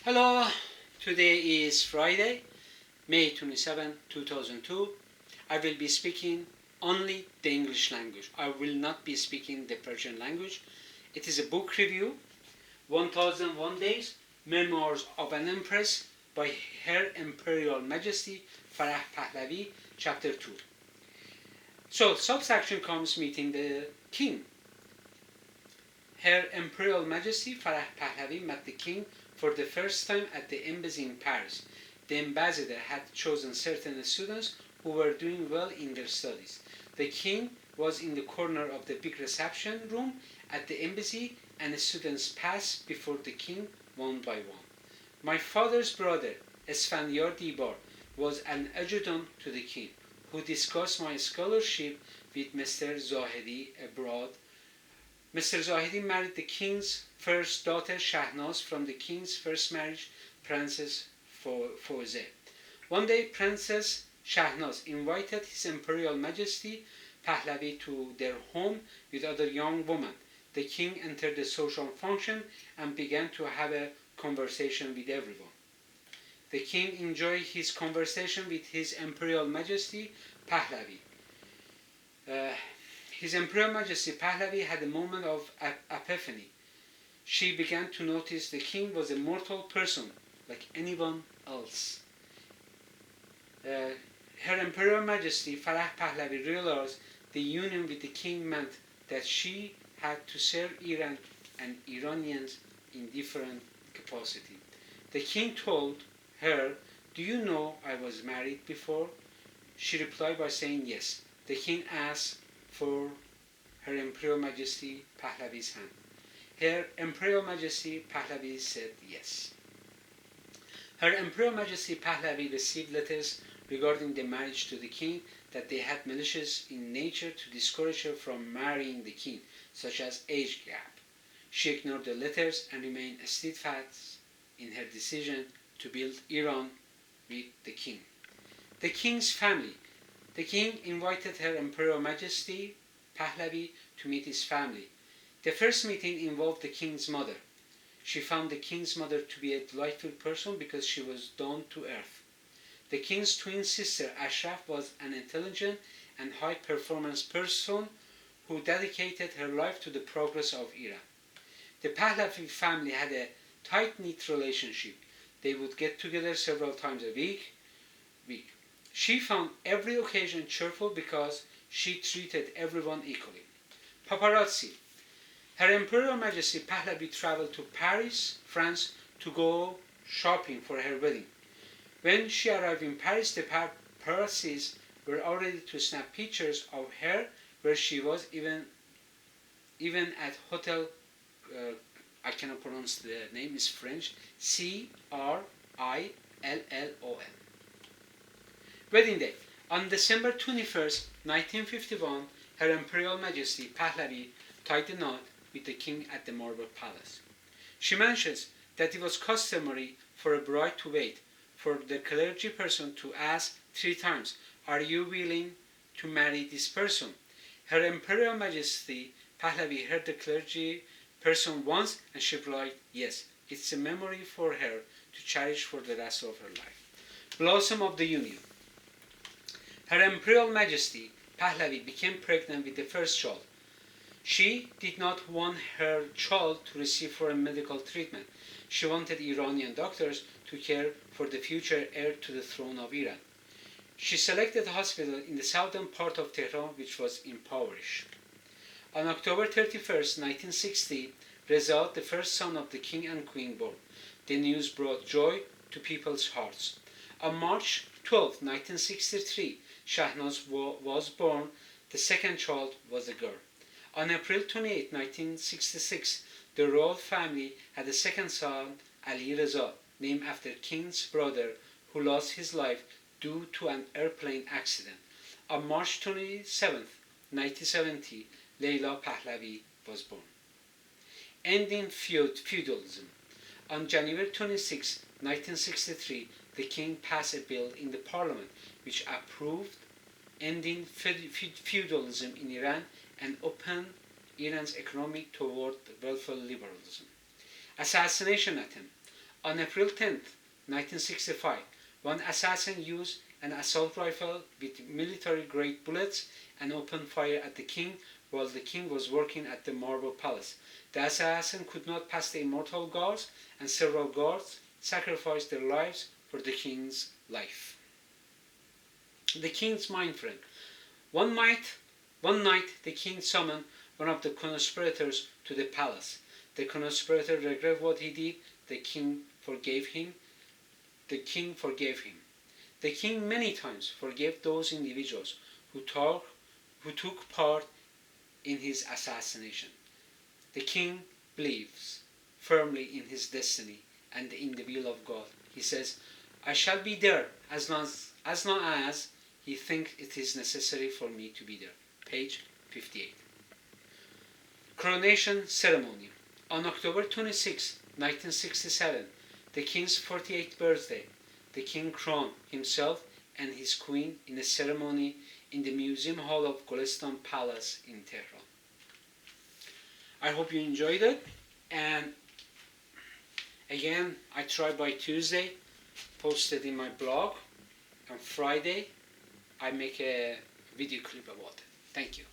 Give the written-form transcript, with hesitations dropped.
Hello, today is Friday, May 27, 2002. I will be speaking only the English language. I will not be speaking the Persian language. It is a book review, 1001 Days, Memoirs of an Empress by Her Imperial Majesty Farah Pahlavi, Chapter 2. So, subsection comes meeting the king. Her Imperial Majesty Farah Pahlavi met the king for the first time at the embassy in Paris. The ambassador had chosen certain students who were doing well in their studies. The king was in the corner of the big reception room at the embassy, and the students passed before the king one by one. My father's brother, Esfandiar Diba, was an adjutant to the king, who discussed my scholarship with Mr. Zahedi abroad. Mr. Zahedi married the king's first daughter, Shahnaz, from the king's first marriage, Princess Fawzia. One day, Princess Shahnaz invited His Imperial Majesty Pahlavi to their home with other young women. The king entered the social function and began to have a conversation with everyone. The king enjoyed his conversation with His Imperial Majesty Pahlavi. His Imperial Majesty Pahlavi had a moment of epiphany. She began to notice the king was a mortal person like anyone else. Her Imperial Majesty Farah Pahlavi realized the union with the king meant that she had to serve Iran and Iranians in different capacity. The king told her, "Do you know I was married before?" She replied by saying yes. The king asked for Her Imperial Majesty Pahlavi's hand. Her Imperial Majesty Pahlavi said yes. Her Imperial Majesty Pahlavi received letters regarding the marriage to the king that they had malicious in nature to discourage her from marrying the king, such as age gap. She ignored the letters and remained steadfast in her decision to build Iran with the king. The king's family. The king invited Her Imperial Majesty Pahlavi to meet his family. The first meeting involved the king's mother. She found the king's mother to be a delightful person because she was down to earth. The king's twin sister Ashraf was an intelligent and high-performance person who dedicated her life to the progress of Iran. The Pahlavi family had a tight-knit relationship. They would get together several times a week. She found every occasion cheerful because she treated everyone equally. Paparazzi. Her Imperial Majesty Pahlavi traveled to Paris, France, to go shopping for her wedding. When she arrived in Paris, the paparazzis were all ready to snap pictures of her where she was, even at hotel. I cannot pronounce the name. It's French. Crillon. Wedding day. On December 21st, 1951, Her Imperial Majesty Pahlavi tied the knot with the king at the Marble Palace. She mentions that it was customary for a bride to wait for the clergy person to ask 3 times, "Are you willing to marry this person?" Her Imperial Majesty Pahlavi heard the clergy person once and she replied, "Yes." It's a memory for her to cherish for the rest of her life. Blossom of the Union. Her Imperial Majesty Pahlavi became pregnant with the first child. She did not want her child to receive foreign medical treatment. She wanted Iranian doctors to care for the future heir to the throne of Iran. She selected a hospital in the southern part of Tehran, which was impoverished. On October 31st, 1960, Reza, the first son of the king and queen, born. The news brought joy to people's hearts. On March 12, 1963, Shahnaz was born. The second child was a girl. On April 28, 1966, the royal family had a second son, Ali Reza, named after king's brother who lost his life due to an airplane accident. On March 27, 1970, Leila Pahlavi was born. Ending feudalism. On January 26, 1963, the king passed a bill in the parliament which approved ending feudalism in Iran and opened Iran's economy toward welfare liberalism. Assassination attempt. On April 10th, 1965, one assassin used an assault rifle with military-grade bullets and opened fire at the king while the king was working at the Marble Palace. The assassin could not pass the immortal guards, and several guards sacrificed their lives for the king's life. The king's mind frame. One night, the king summoned one of the conspirators to the palace. The conspirator regretted what he did. The king forgave him. The king many times forgave those individuals who took part in his assassination. The king believes firmly in his destiny and in the will of God. He says, I shall be there as long as he thinks it is necessary for me to be there. Page 58. Coronation ceremony. On October 26, 1967, the king's 48th birthday, the king crowned himself and his queen in a ceremony in the Museum Hall of Golestan Palace in Tehran. I hope you enjoyed it, and again, I try by Tuesday, post it in my blog, and Friday, I make a video clip about it. Thank you.